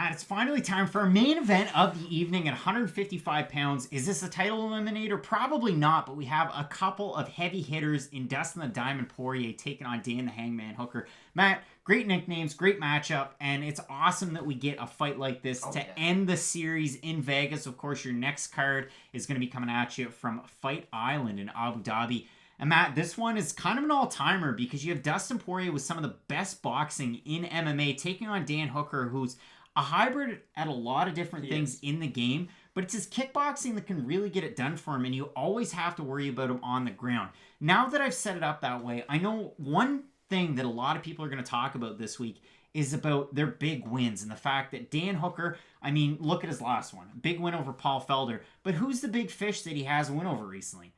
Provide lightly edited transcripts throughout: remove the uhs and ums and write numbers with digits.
Matt, it's finally time for our main event of the evening at 155 pounds. Is this a title eliminator? Probably not, but we have a couple of heavy hitters in Dustin the Diamond Poirier taking on Dan the Hangman Hooker. Matt, great nicknames, great matchup, and it's awesome that we get a fight like this to end the series in Vegas. Of course, your next card is going to be coming at you from Fight Island in Abu Dhabi. And Matt, this one is kind of an all-timer because you have Dustin Poirier with some of the best boxing in MMA taking on Dan Hooker, who's a hybrid at a lot of different things in the game, but it's his kickboxing that can really get it done for him, and you always have to worry about him on the ground. Now that I've set it up that way, I know one thing that a lot of people are going to talk about this week is about their big wins and the fact that Dan Hooker, I mean, look at his last one. Big win over Paul Felder, but who's the big fish that he has a win over recently?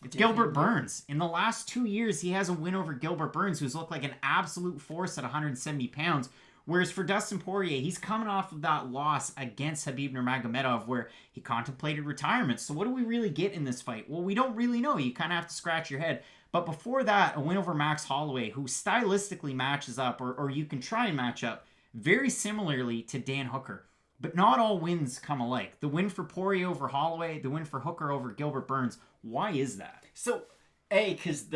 It's Gilbert Burns. In the last 2 years, he has a win over Gilbert Burns, who's looked like an absolute force at 170 pounds. Whereas for Dustin Poirier, he's coming off of that loss against Khabib Nurmagomedov where he contemplated retirement. So what do we really get in this fight? Well, we don't really know. You kind of have to scratch your head. But before that, a win over Max Holloway, who stylistically matches up, or you can try and match up, very similarly to Dan Hooker. But not all wins come alike. The win for Poirier over Holloway, the win for Hooker over Gilbert Burns. Why is that? So, because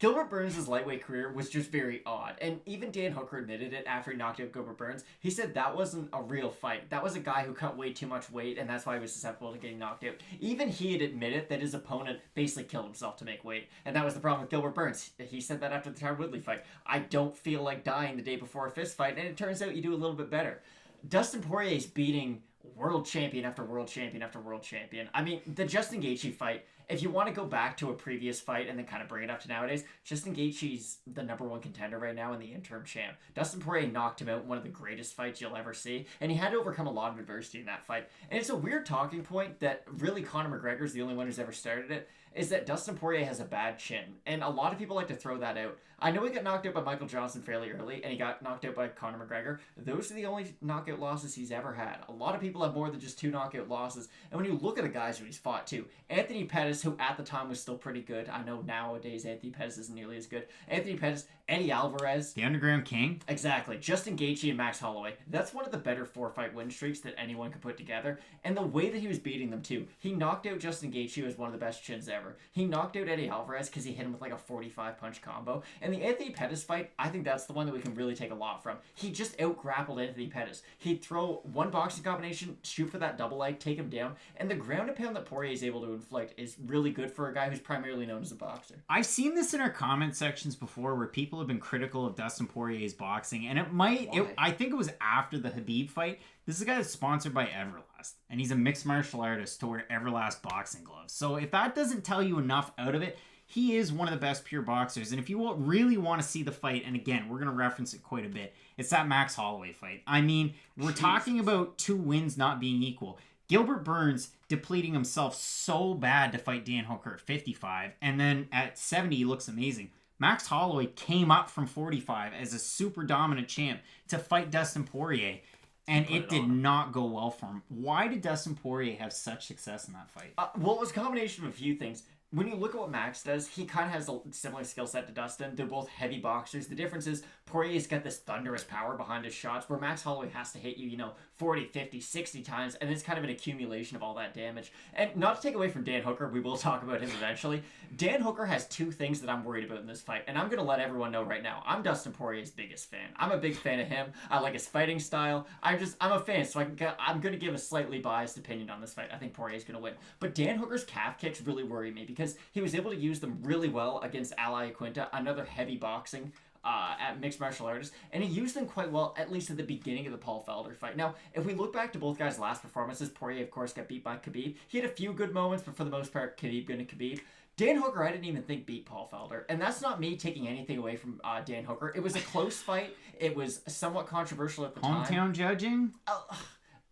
Gilbert Burns' lightweight career was just very odd. And even Dan Hooker admitted it after he knocked out Gilbert Burns. He said that wasn't a real fight. That was a guy who cut way too much weight, and that's why he was susceptible to getting knocked out. Even he had admitted that his opponent basically killed himself to make weight. And that was the problem with Gilbert Burns. He said that after the Tyron Woodley fight. I don't feel like dying the day before a fist fight, and it turns out you do a little bit better. Dustin Poirier's beating world champion after world champion after world champion. I mean, the Justin Gaethje fight, if you want to go back to a previous fight and then kind of bring it up to nowadays, Justin Gaethje's the number one contender right now and the interim champ. Dustin Poirier knocked him out in one of the greatest fights you'll ever see, and he had to overcome a lot of adversity in that fight. And it's a weird talking point that really Conor McGregor's the only one who's ever started it, is that Dustin Poirier has a bad chin. And a lot of people like to throw that out. I know he got knocked out by Michael Johnson fairly early, and he got knocked out by Conor McGregor. Those are the only knockout losses he's ever had. A lot of people have more than just 2 knockout losses. And when you look at the guys who he's fought too, Anthony Pettis, who at the time was still pretty good. I know nowadays Anthony Pettis isn't nearly as good. Anthony Pettis, Eddie Alvarez. The Underground King. Exactly. Justin Gaethje and Max Holloway. That's one of the better 4-fight win streaks that anyone could put together. And the way that he was beating them too. He knocked out Justin Gaethje, who was one of the best chins ever. He knocked out Eddie Alvarez because he hit him with like a 45-punch combo. And the Anthony Pettis fight, I think that's the one that we can really take a lot from. He just out-grappled Anthony Pettis. He'd throw one boxing combination, shoot for that double leg, take him down. And the ground and pound that Poirier is able to inflict is really good for a guy who's primarily known as a boxer. I've seen this in our comment sections before where people have been critical of Dustin Poirier's boxing, and I think it was after the Khabib fight. This is a guy that's sponsored by Everlast, and he's a mixed martial artist to wear Everlast boxing gloves. So if that doesn't tell you enough out of it, he is one of the best pure boxers. And if you really want to see the fight, and again, we're going to reference it quite a bit, it's that Max Holloway fight. I mean, we're talking about 2 wins not being equal. Gilbert Burns depleting himself so bad to fight Dan Hooker at 55, and then at 70 he looks amazing. Max Holloway came up from 45 as a super dominant champ to fight Dustin Poirier, and it did not go well for him. Why did Dustin Poirier have such success in that fight? Well, it was a combination of a few things. When you look at what Max does, he kind of has a similar skill set to Dustin. They're both heavy boxers. The difference is Poirier's got this thunderous power behind his shots, where Max Holloway has to hit you, 40, 50, 60 times, and it's kind of an accumulation of all that damage. And not to take away from Dan Hooker, we will talk about him eventually. Dan Hooker has 2 things that I'm worried about in this fight, and I'm going to let everyone know right now. I'm Dustin Poirier's biggest fan. I'm a big fan of him. I like his fighting style. I'm a fan, so I'm going to give a slightly biased opinion on this fight. I think Poirier's going to win. But Dan Hooker's calf kicks really worry me because he was able to use them really well against Ali Aquinta, another heavy boxing at mixed martial artist, and he used them quite well, at least at the beginning of the Paul Felder fight. Now, if we look back to both guys' last performances, Poirier, of course, got beat by Khabib. He had a few good moments, but for the most part, Khabib going to Khabib. Dan Hooker, I didn't even think beat Paul Felder, and that's not me taking anything away from Dan Hooker. It was a close fight. It was somewhat controversial at the time. Hometown judging?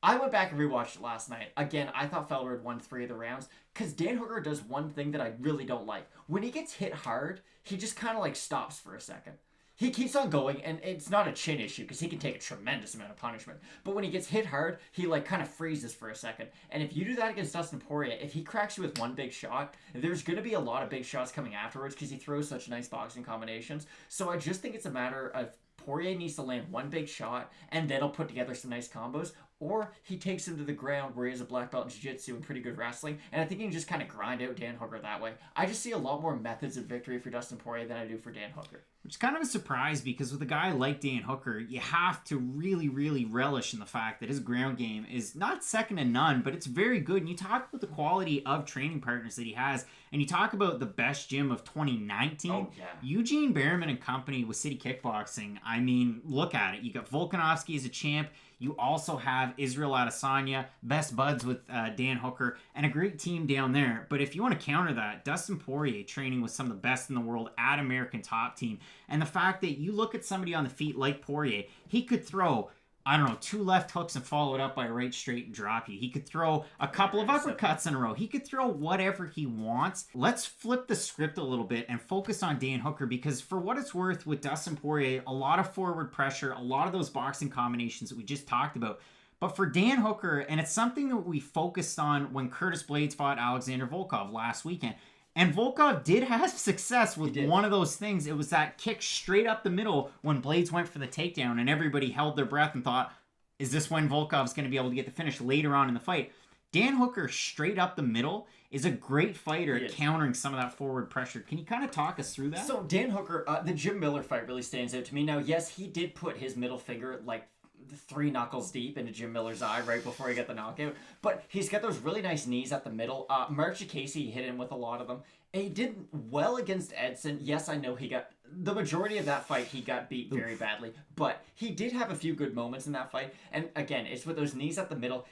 I went back and rewatched it last night. Again, I thought Felder had won 3 of the rounds because Dan Hooker does one thing that I really don't like. When he gets hit hard, he just kind of stops for a second. He keeps on going, and it's not a chin issue because he can take a tremendous amount of punishment. But when he gets hit hard, he kind of freezes for a second. And if you do that against Dustin Poirier, if he cracks you with one big shot, there's going to be a lot of big shots coming afterwards because he throws such nice boxing combinations. So I just think it's a matter of Poirier needs to land one big shot, and then he'll put together some nice combos, or he takes him to the ground where he has a black belt in jiu-jitsu and pretty good wrestling, and I think he can just kind of grind out Dan Hooker that way. I just see a lot more methods of victory for Dustin Poirier than I do for Dan Hooker. Which is kind of a surprise because with a guy like Dan Hooker, you have to really, really relish in the fact that his ground game is not second to none, but it's very good. And you talk about the quality of training partners that he has, and you talk about the best gym of 2019. Oh, yeah. Eugene Behrman and company with City Kickboxing. I mean, look at it. You got Volkanovski as a champ. You also have Israel Adesanya, best buds with Dan Hooker, and a great team down there. But if you want to counter that, Dustin Poirier training with some of the best in the world at American Top Team. And the fact that you look at somebody on the feet like Poirier, he could throw, I don't know, 2 left hooks and follow it up by a right straight and drop you. He could throw a couple of uppercuts in a row. He could throw whatever he wants. Let's flip the script a little bit and focus on Dan Hooker, because for what it's worth with Dustin Poirier, a lot of forward pressure, a lot of those boxing combinations that we just talked about. But for Dan Hooker, and it's something that we focused on when Curtis Blaydes fought Alexander Volkov last weekend, and Volkov did have success with one of those things. It was that kick straight up the middle when Blaydes went for the takedown, and everybody held their breath and thought, is this when Volkov's going to be able to get the finish later on in the fight? Dan Hooker straight up the middle is a great fighter at countering some of that forward pressure. Can you kind of talk us through that? So Dan Hooker, the Jim Miller fight really stands out to me. Now, yes, he did put his middle finger like 3 knuckles deep into Jim Miller's eye right before he got the knockout. But he's got those really nice knees at the middle. Mark Casey hit him with a lot of them. And he did well against Edson. Yes, I know he got... The majority of that fight, he got beat very badly. But he did have a few good moments in that fight. And again, it's with those knees at the middle.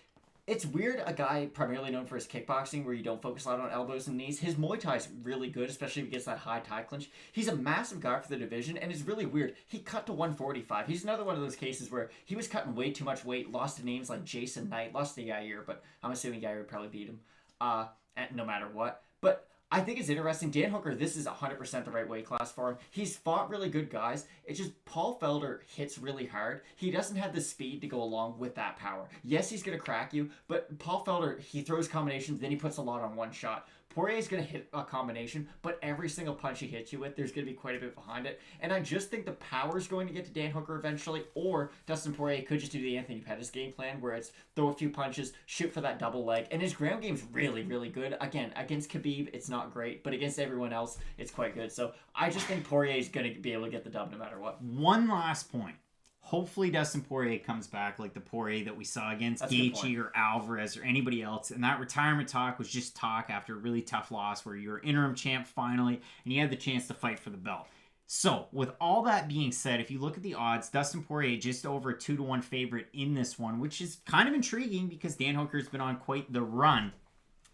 It's weird, a guy primarily known for his kickboxing where you don't focus a lot on elbows and knees. His Muay Thai is really good, especially if he gets that high tie clinch. He's a massive guy for the division, and it's really weird. He cut to 145. He's another one of those cases where he was cutting way too much weight, lost to names like Jason Knight, lost to Yair, but I'm assuming Yair would probably beat him no matter what. But I think it's interesting. Dan Hooker, this is 100% the right weight class for him. He's fought really good guys. It's just Paul Felder hits really hard. He doesn't have the speed to go along with that power. Yes, he's going to crack you, but Paul Felder, he throws combinations, then he puts a lot on one shot. Poirier's going to hit a combination, but every single punch he hits you with, there's going to be quite a bit behind it. And I just think the power's going to get to Dan Hooker eventually, or Dustin Poirier could just do the Anthony Pettis game plan, where it's throw a few punches, shoot for that double leg. And his ground game's really, really good. Again, against Khabib, it's not great, but against everyone else, it's quite good. So I just think Poirier's going to be able to get the dub no matter what. One last point. Hopefully Dustin Poirier comes back like the Poirier that we saw against Gaethje or Alvarez or anybody else. And that retirement talk was just talk after a really tough loss where you were interim champ finally and you had the chance to fight for the belt. So, with all that being said, if you look at the odds, Dustin Poirier just over a 2-1 favorite in this one, which is kind of intriguing because Dan Hooker's been on quite the run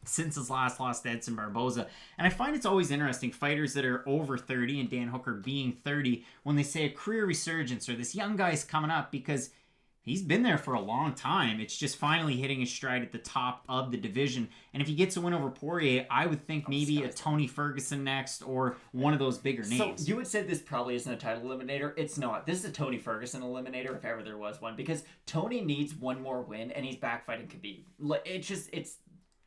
since his last loss to Edson Barboza. And I find it's always interesting, fighters that are over 30 and Dan Hooker being 30, when they say a career resurgence or this young guy's coming up, because he's been there for a long time. It's just finally hitting his stride at the top of the division. And if he gets a win over Poirier, I would think maybe a Tony Ferguson next or one of those bigger names. So you would say this probably isn't a title eliminator. It's not. This is a Tony Ferguson eliminator if ever there was one, because Tony needs one more win and he's back fighting Khabib. It's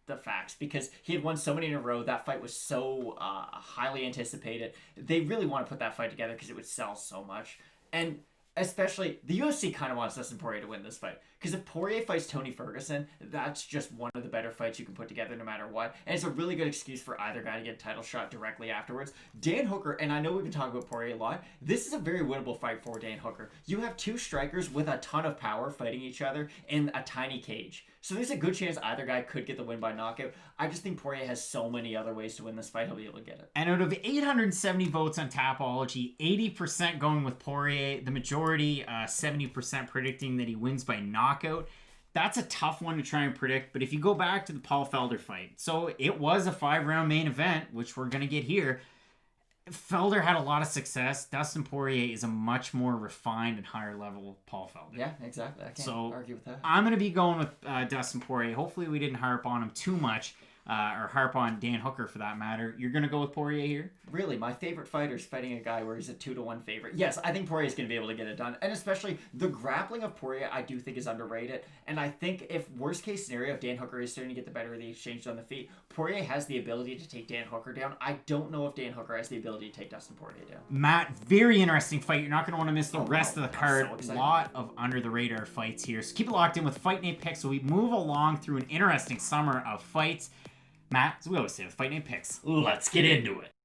the facts, because he had won so many in a row. That fight was so highly anticipated. They really want to put that fight together because it would sell so much. And especially, the UFC kind of wants Dustin Poirier to win this fight. Because if Poirier fights Tony Ferguson, that's just one of the better fights you can put together no matter what. And it's a really good excuse for either guy to get a title shot directly afterwards. Dan Hooker, and I know we've been talking about Poirier a lot, this is a very winnable fight for Dan Hooker. You have two strikers with a ton of power fighting each other in a tiny cage. So there's a good chance either guy could get the win by knockout. I just think Poirier has so many other ways to win this fight, he'll be able to get it. And out of 870 votes on Tapology, 80% going with Poirier, the majority, 70% predicting that he wins by knockout. That's a tough one to try and predict, but if you go back to the Paul Felder fight, so it was a 5-round main event, which we're going to get here. Felder had a lot of success. Dustin Poirier is a much more refined and higher level Paul Felder. Yeah, exactly. I can't argue with that. I'm going to be going with Dustin Poirier. Hopefully we didn't harp on him too much. or harp on Dan Hooker for that matter. You're going to go with Poirier here? Really, my favorite fighter is fighting a guy where he's a 2-1 favorite. Yes, I think Poirier's going to be able to get it done. And especially the grappling of Poirier, I do think is underrated. And I think if worst case scenario, if Dan Hooker is starting to get the better of the exchange on the feet, Poirier has the ability to take Dan Hooker down. I don't know if Dan Hooker has the ability to take Dustin Poirier down. Matt, very interesting fight. You're not going to want to miss the rest of the card. So a lot of under the radar fights here. So keep it locked in with Fight Night Picks. So we move along through an interesting summer of fights. Matt, as we always say, with Fight Night Picks, let's get into it.